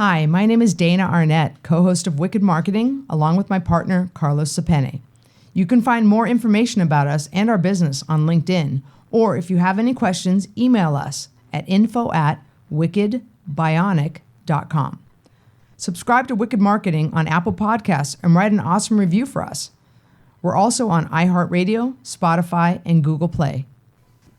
Hi, my name is Dana Arnett, co-host of Wicked Marketing, along with my partner, Carlos Cepene. You can find more information about us and our business on LinkedIn, or if you have any questions, email us at info@wickedbionic.com. Subscribe to Wicked Marketing on Apple Podcasts and write an awesome review for us. We're also on iHeartRadio, Spotify, and Google Play.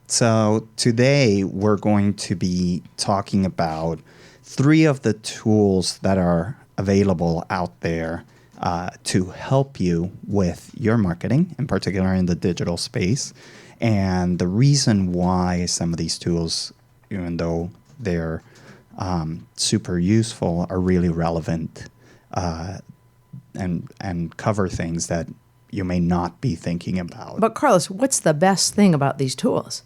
So today we're going to be talking about 3 of the tools that are available out there to help you with your marketing, in particular in the digital space. And the reason why some of these tools, even though they're super useful, are really relevant and cover things that you may not be thinking about. But Carlos, what's the best thing about these tools?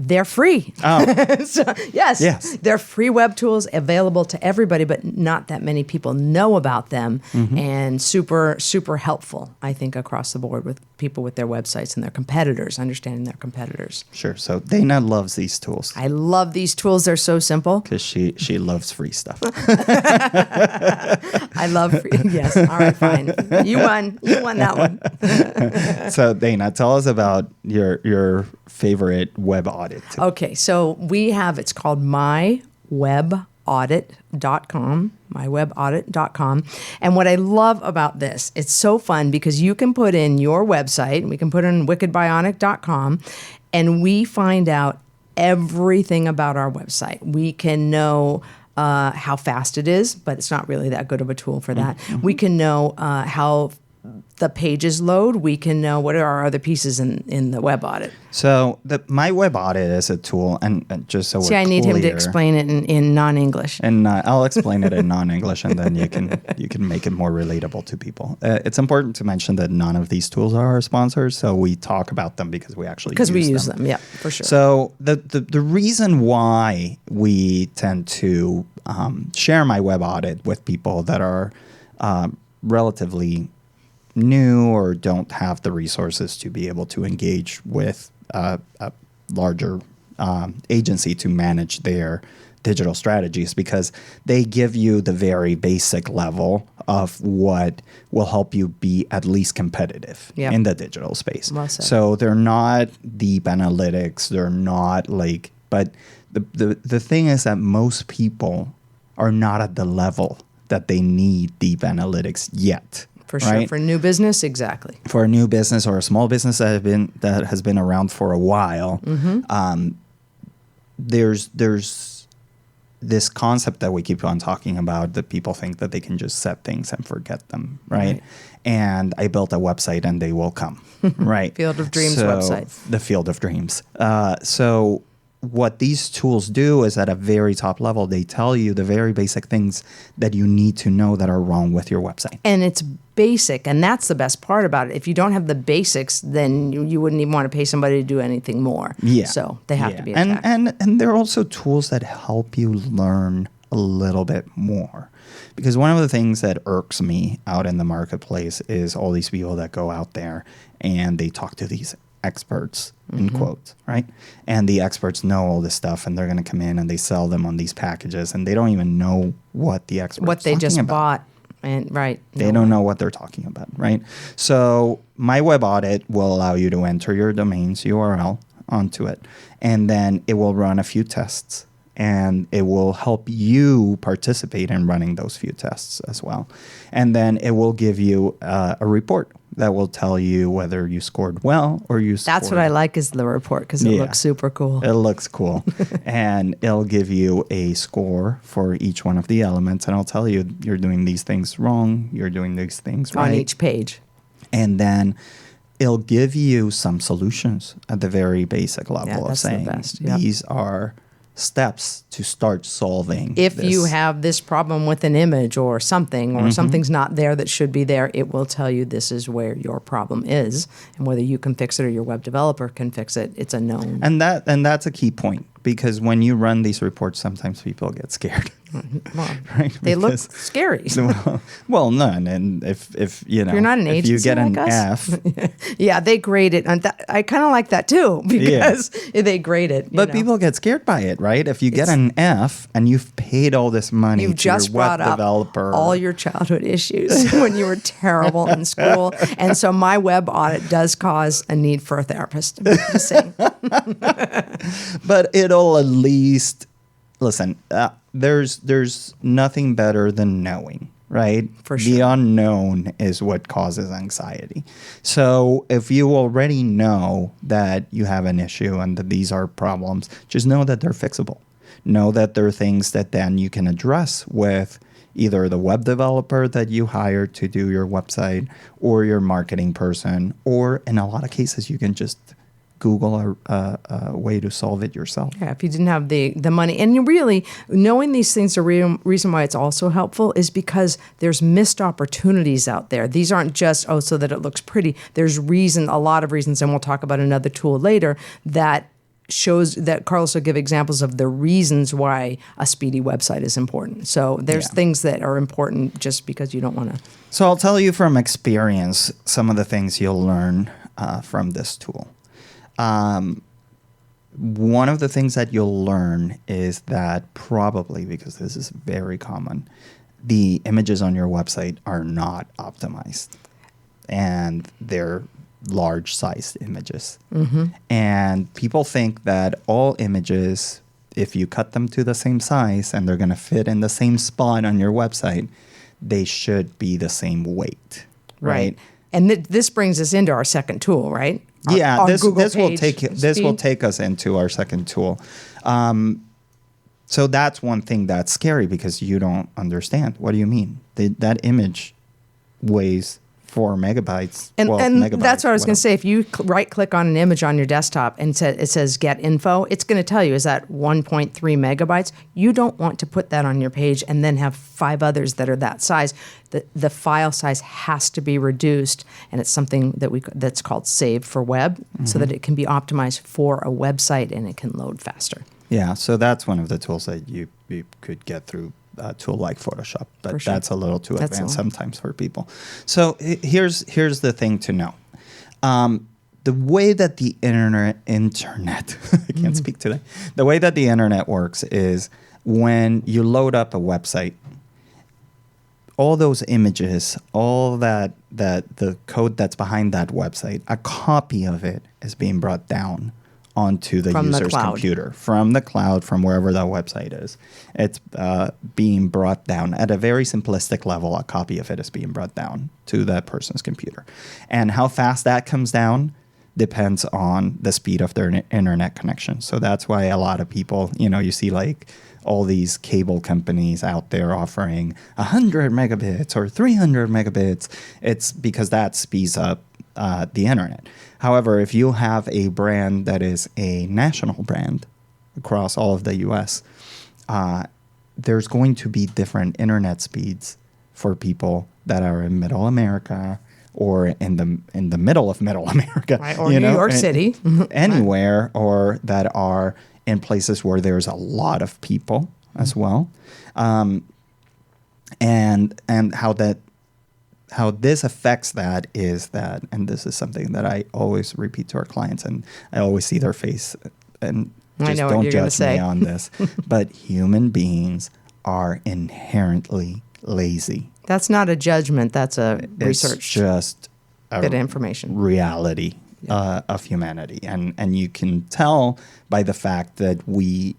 They're free. Oh. So, yes. They're free web tools available to everybody, but not that many people know about them. Mm-hmm. And super, super helpful, I think, across the board with people with their websites and their competitors, understanding their competitors. Sure. So Dana loves these tools. I love these tools. They're so simple. Because she loves free stuff. I love free. Yes. All right, fine. You won that one. So Dana, tell us about your favorite web audit tool. Okay, so it's called myweboudit.com, myweboudit.com. And what I love about this, it's so fun because you can put in your website, we can put in wickedbionic.com, and we find out everything about our website. We can know how fast it is, but it's not really that good of a tool for that. Mm-hmm. We can know how the pages load. We can know what are our other pieces in the web audit. So my web audit is a tool, and just so we're clear. I need him to explain it in non-English. And I'll explain it in non-English, and then you can make it more relatable to people. It's important to mention that none of these tools are our sponsors, so we talk about them because we actually use them. Yeah, for sure. So the reason why we tend to share my web audit with people that are relatively new or don't have the resources to be able to engage with a larger agency to manage their digital strategies, because they give you the very basic level of what will help you be at least competitive in the digital space. Well said. So they're not deep analytics. They're not but the thing is that most people are not at the level that they need deep analytics yet. For sure. Right? For new business, exactly. For a new business or a small business that has been around for a while, mm-hmm. There's this concept that we keep on talking about that people think that they can just set things and forget them, right? And I built a website and they will come, right? Field of Dreams website. The Field of Dreams. So what these tools do is at a very top level, they tell you the very basic things that you need to know that are wrong with your website. And it's basic, and that's the best part about it. If you don't have the basics, then you wouldn't even want to pay somebody to do anything more. Yeah. So they have to be attacked. And there are also tools that help you learn a little bit more. Because one of the things that irks me out in the marketplace is all these people that go out there and they talk to these experts, in mm-hmm. quotes, right? And the experts know all this stuff, and they're going to come in and they sell them on these packages, and they don't even know what the experts what they just about. Bought. And they don't know what they're talking about, right? So my web audit will allow you to enter your domain's URL onto it, and then it will run a few tests, and it will help you participate in running those few tests as well. And then it will give you a report that will tell you whether you scored well or you scored... That's what I like is the report, because it looks super cool. It looks cool. And it'll give you a score for each one of the elements, and it'll tell you you're doing these things wrong, you're doing these things right. On each page. And then it'll give you some solutions at the very basic level of saying, these are steps to start solving if you have this problem with an image or something, or mm-hmm. something's not there that should be there, it will tell you this is where your problem is, and whether you can fix it or your web developer can fix it, it's a known. And that's a key point, because when you run these reports, sometimes people get scared. Well, right? they look scary. well, none. And if you know, you're not an if agency you get an like us? F, yeah, they grade it. And I kind of like that too because they grade it. But people get scared by it, right? If you get an F and you've paid all this money you've to just your web brought up developer, all your childhood issues when you were terrible in school, and so my web audit does cause a need for a therapist. Just saying. but it'll at least listen. There's nothing better than knowing, right? For sure. The unknown is what causes anxiety. So if you already know that you have an issue and that these are problems, just know that they're fixable. Know that there are things that then you can address with either the web developer that you hired to do your website or your marketing person, or in a lot of cases, you can just Google a way to solve it yourself. Yeah, if you didn't have the money. And you really, knowing these things, the reason why it's also helpful is because there's missed opportunities out there. These aren't just, so that it looks pretty. There's a lot of reasons, and we'll talk about another tool later, that shows that Carlos will give examples of the reasons why a speedy website is important. So there's things that are important just because you don't want to. So I'll tell you from experience some of the things you'll learn from this tool. One of the things that you'll learn is that probably, because this is very common, the images on your website are not optimized, and they're large-sized images. Mm-hmm. And people think that all images, if you cut them to the same size and they're going to fit in the same spot on your website, they should be the same weight, right? And this brings us into our second tool, right? This will take us into our second tool. So that's one thing that's scary because you don't understand. What do you mean? That image weighs 4 megabytes. And megabytes, that's what I was going to say. If you right-click on an image on your desktop and it says Get Info, it's going to tell you, is that 1.3 megabytes? You don't want to put that on your page and then have 5 others that are that size. The file size has to be reduced, and it's something that's called Save for Web, so that it can be optimized for a website and it can load faster. Yeah, so that's one of the tools that you could get through a tool like Photoshop, but that's a little too advanced sometimes for people. So here's the thing to know. The way that the internet I can't speak today. The way that the internet works is when you load up a website, all those images, all that the code that's behind that website, a copy of it is being brought down onto the user's computer from the cloud, from wherever that website is. It's being brought down at a very simplistic level. A copy of it is being brought down to that person's computer. And how fast that comes down depends on the speed of their internet connection. So that's why a lot of people, you see like all these cable companies out there offering 100 megabits or 300 megabits. It's because that speeds up the internet. However, if you have a brand that is a national brand across all of the U.S., there's going to be different internet speeds for people that are in Middle America or in the middle of Middle America, right, or New York City, anywhere, or that are in places where there's a lot of people as well, and how this affects that is that, and this is something that I always repeat to our clients, and I always see their face, and just don't judge me on this, but human beings are inherently lazy. That's not a judgment. That's a research. It's just a bit of information. Reality of humanity. And you can tell by the fact that the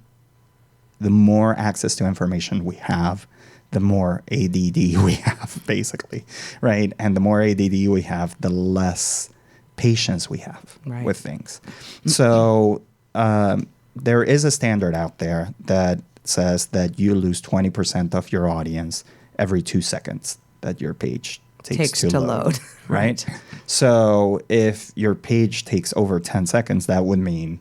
more access to information we have, the more ADD we have, basically, right? And the more ADD we have, the less patience we have with things. So there is a standard out there that says that you lose 20% of your audience every 2 seconds that your page takes to load. Right? So if your page takes over 10 seconds, that would mean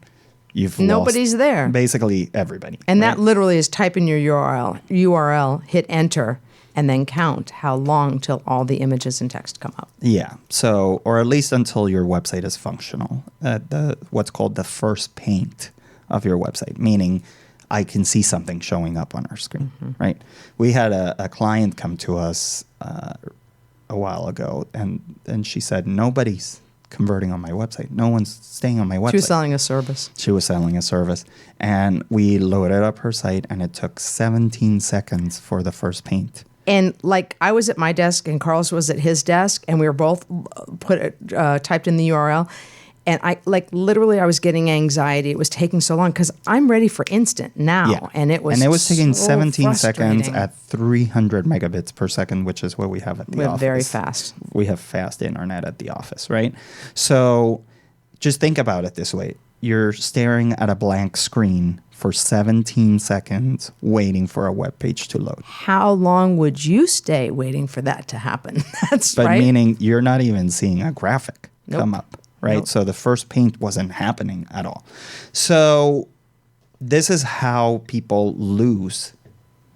nobody's there. Basically everybody. And that literally is type in your URL, hit enter, and then count how long till all the images and text come up. Yeah. So, or at least until your website is functional. What's called the first paint of your website, meaning I can see something showing up on our screen, right? We had a client come to us a while ago, and she said, nobody's converting on my website. No one's staying on my website. She was selling a service. She was selling a service. And we loaded up her site, and it took 17 seconds for the first paint. And like I was at my desk and Carlos was at his desk, and we were both typed in the URL. And I I was getting anxiety. It was taking so long because I'm ready for instant now. Yeah. And it was taking so 17 seconds frustrating. at 300 megabits per second, which is what we have at the office. Very fast. We have fast internet at the office, right? So just think about it this way. You're staring at a blank screen for 17 seconds waiting for a web page to load. How long would you stay waiting for that to happen? That's But right. meaning you're not even seeing a graphic come up, right? Nope. So the first paint wasn't happening at all. So this is how people lose,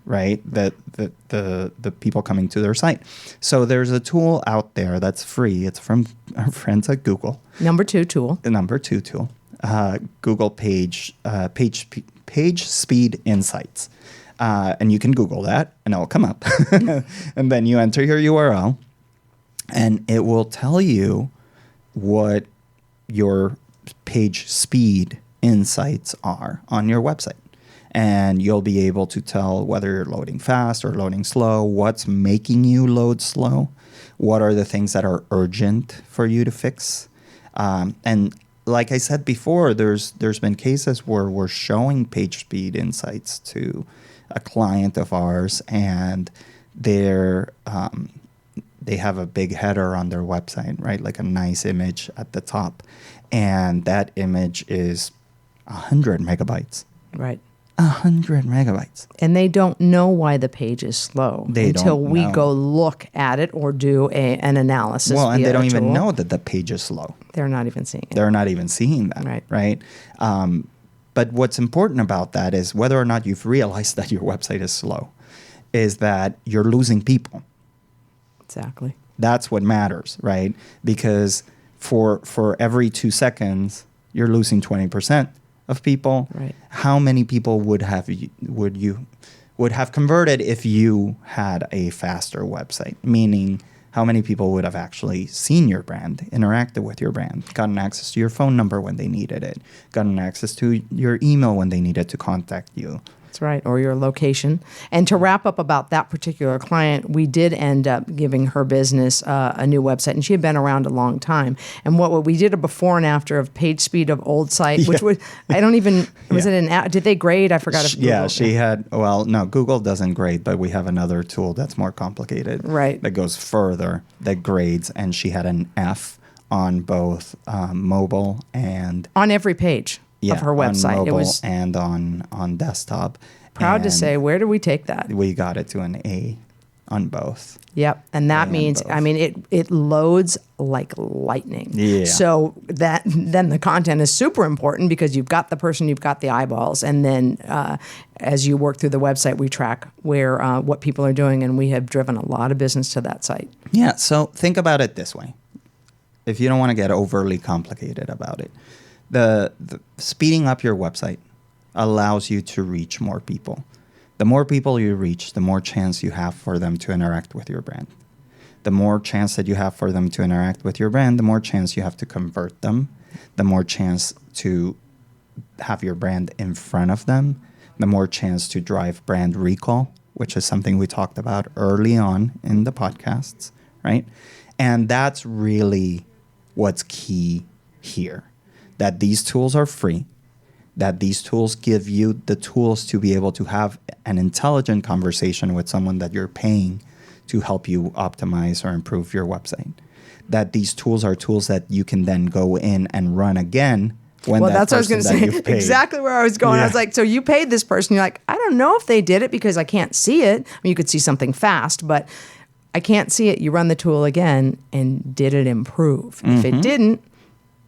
right? The people coming to their site. So there's a tool out there that's free. It's from our friends at Google. Number 2 tool. The number 2 tool, Google Page Speed Insights. And you can Google that and it'll come up. And then you enter your URL and it will tell you what your page speed insights are on your website. And you'll be able to tell whether you're loading fast or loading slow, what's making you load slow, what are the things that are urgent for you to fix. And like I said before, there's been cases where we're showing page speed insights to a client of ours, and they have a big header on their website, right? Like a nice image at the top. And that image is 100 megabytes. Right. 100 megabytes. And they don't know why the page is slow until we know. go look at it or do an analysis. Well, and via they don't a even tool. know that the page is slow. They're not even seeing it. They're not even seeing that, right? But what's important about that is whether or not you've realized that your website is slow, is that you're losing people. Exactly. That's what matters, right? Because for every 2 seconds, you're losing 20% of people. Right. How many people would have converted if you had a faster website? Meaning, how many people would have actually seen your brand, interacted with your brand, gotten access to your phone number when they needed it, gotten access to your email when they needed to contact you? That's right, or your location. And to wrap up about that particular client, we did end up giving her business a new website, and she had been around a long time. And what we did a before and after of page speed of old site, which was, I don't even, was it an, did they grade? I forgot if Google. Yeah, she had, well, no, Google doesn't grade, but we have another tool that's more complicated. Right. That goes further, that grades, and she had an F on both mobile and... On every page. Of her website. On mobile it was and on desktop. Proud to And say, where did we take that? we got it to an A on both. Yep, and that And means, both. I mean, it loads like lightning. Yeah. So then the content is super important because you've got the person, you've got the eyeballs, and then as you work through the website, we track what people are doing, and we have driven a lot of business to that site. Yeah, so think about it this way. If you don't want to get overly complicated about it, the speeding up your website allows you to reach more people. The more people you reach, the more chance you have for them to interact with your brand. The more chance that you have for them to interact with your brand, the more chance you have to convert them, the more chance to have your brand in front of them, the more chance to drive brand recall, which is something we talked about early on in the podcasts, right? And that's really what's key here. That these tools are free, that these tools give you the tools to be able to have an intelligent conversation with someone that you're paying to help you optimize or improve your website. That these tools are tools that you can then go in and run again when That's what I was going to say. Exactly where I was going. Yeah. I was like, so you paid this person. You're like, I don't know if they did it because I can't see it. I mean, you could see something fast, but I can't see it. You run the tool again, and did it improve? If it didn't,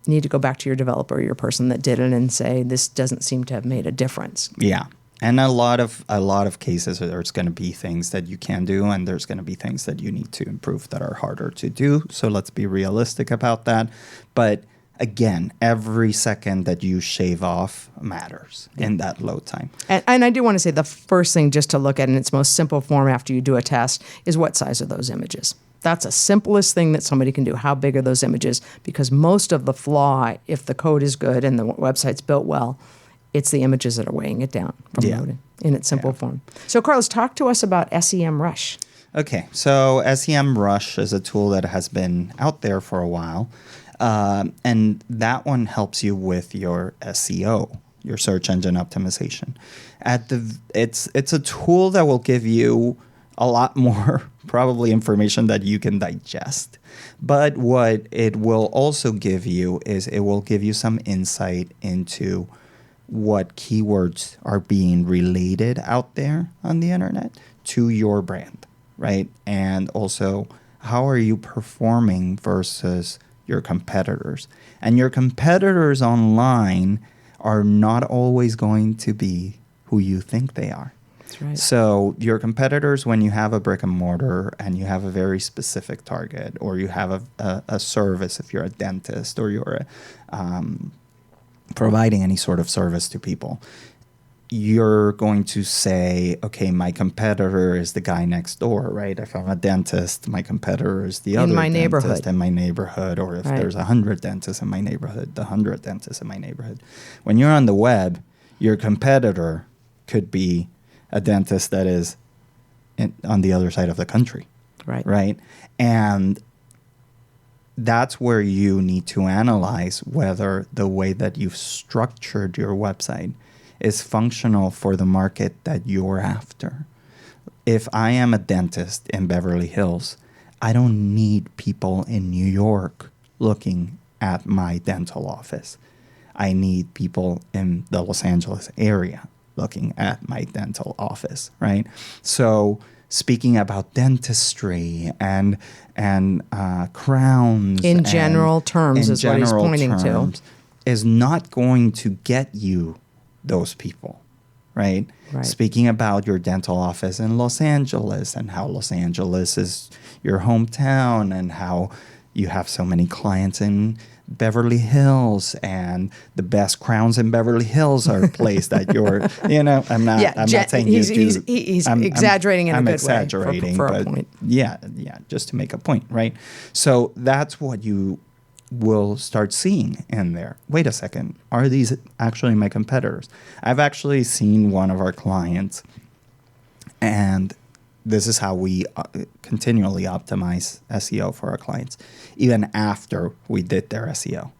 you need to go back to your developer, your person that did it, and say, this doesn't seem to have made a difference. Yeah. And a lot of cases, there's going to be things that you can do, and there's going to be things that you need to improve that are harder to do. So let's be realistic about that. But again, every second that you shave off matters in that load time. And I do want to say the first thing just to look at in its most simple form after you do a test is what size are those images. That's the simplest thing that somebody can do. How big are those images? Because most of the flaw, if the code is good and the website's built well, it's the images that are weighing it down from loading in its simple form. So, Carlos, talk to us about SEMrush. Okay, so SEMrush is a tool that has been out there for a while, and that one helps you with your SEO, your search engine optimization. It's a tool that will give you a lot more probably information that you can digest. But what it will also give you is it will give you some insight into what keywords are being related out there on the internet to your brand, right? And also, how are you performing versus your competitors? And your competitors online are not always going to be who you think they are. That's right. So your competitors, when you have a brick and mortar and you have a very specific target, or you have a service, if you're a dentist, or you're providing any sort of service to people, you're going to say, okay, my competitor is the guy next door, right? If I'm a dentist, my competitor is the other dentist in my neighborhood. Or if there's 100 dentists in my neighborhood, the 100 dentists in my neighborhood. When you're on the web, your competitor could be a dentist that is on the other side of the country, right? And that's where you need to analyze whether the way that you've structured your website is functional for the market that you're after. If I am a dentist in Beverly Hills, I don't need people in New York looking at my dental office. I need people in the Los Angeles area looking at my dental office, right? So speaking about dentistry and crowns in general terms is what he's pointing to, is not going to get you those people, right? Speaking about your dental office in Los Angeles and how Los Angeles is your hometown and how you have so many clients in Beverly Hills and the best crowns in Beverly Hills are placed at your, I'm not saying he's exaggerating in a good way for a point. Yeah, just to make a point, right? So that's what you will start seeing in there. Wait a second, are these actually my competitors? I've actually seen one of our clients, and this is how we continually optimize SEO for our clients, even after we did their SEO.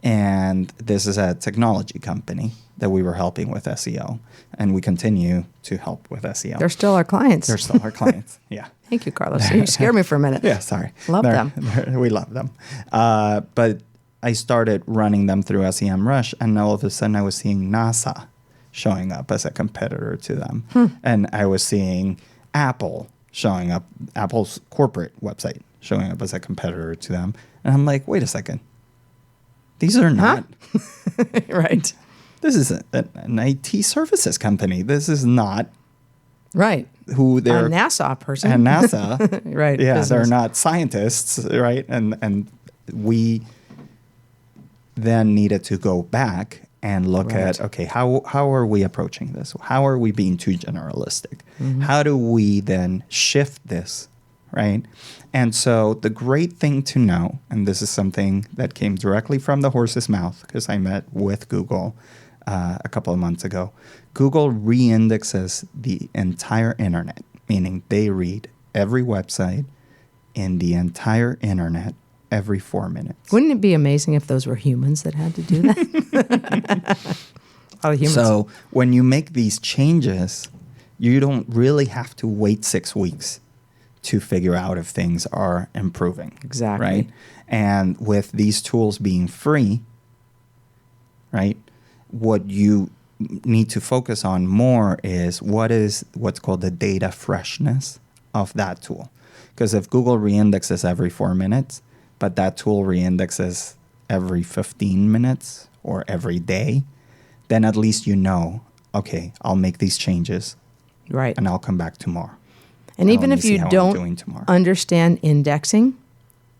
And this is a technology company that we were helping with SEO, and we continue to help with SEO. They're still our clients. They're still our clients, yeah. Thank you, Carlos. You scared me for a minute. Yeah, sorry. Love them. We love them. But I started running them through SEMrush, and all of a sudden I was seeing NASA showing up as a competitor to them. And I was seeing Apple showing up, Apple's corporate website showing up as a competitor to them. And I'm like, wait a second. These are not. Right. This is an IT services company. This is not. Right. Who they're. A NASA person. And NASA. Right. Yeah, business. they're not scientists, right? And we then needed to go back and look at, okay, how are we approaching this? How are we being too generalistic? How do we then shift this, right? And so the great thing to know, and this is something that came directly from the horse's mouth because I met with Google a couple of months ago. Google reindexes the entire internet, meaning they read every website in the entire internet every 4 minutes. Wouldn't it be amazing if those were humans that had to do that? Humans. So when you make these changes, you don't really have to wait 6 weeks to figure out if things are improving. Exactly. Right? And with these tools being free, right, what you need to focus on more is what's called the data freshness of that tool. Because if Google reindexes every 4 minutes, but that tool reindexes every 15 minutes or every day, then at least you know, okay, I'll make these changes. Right. And I'll come back tomorrow. And even if you don't understand indexing,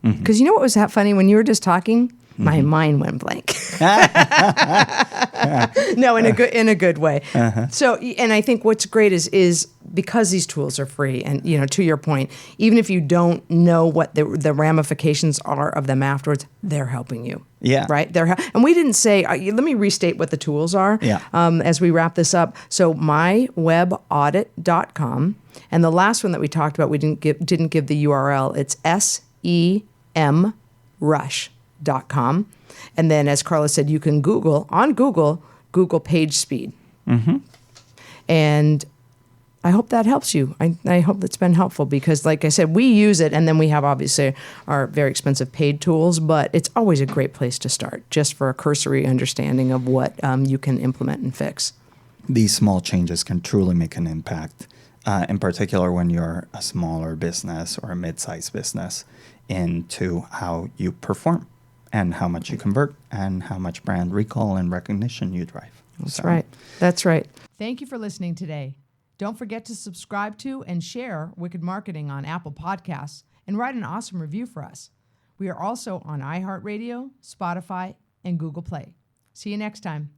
because you know what was that funny when you were just talking? My mind went blank. No, in a good way. So, and I think what's great is because these tools are free, and to your point, even if you don't know what the ramifications are of them afterwards, they're helping you. Yeah. Right. And we didn't say. Let me restate what the tools are. Yeah. As we wrap this up, so mywebaudit.com, and the last one that we talked about, we didn't give the URL. It's semrush.com. And then, as Carla said, you can Google page speed. Mm-hmm. And I hope that helps you. I hope that's been helpful because, like I said, we use it, and then we have obviously our very expensive paid tools, but it's always a great place to start just for a cursory understanding of what you can implement and fix. These small changes can truly make an impact, in particular when you're a smaller business or a mid-sized business, into how you perform and how much you convert and how much brand recall and recognition you drive. That's right. That's right. Thank you for listening today. Don't forget to subscribe to and share Wicked Marketing on Apple Podcasts and write an awesome review for us. We are also on iHeartRadio, Spotify, and Google Play. See you next time.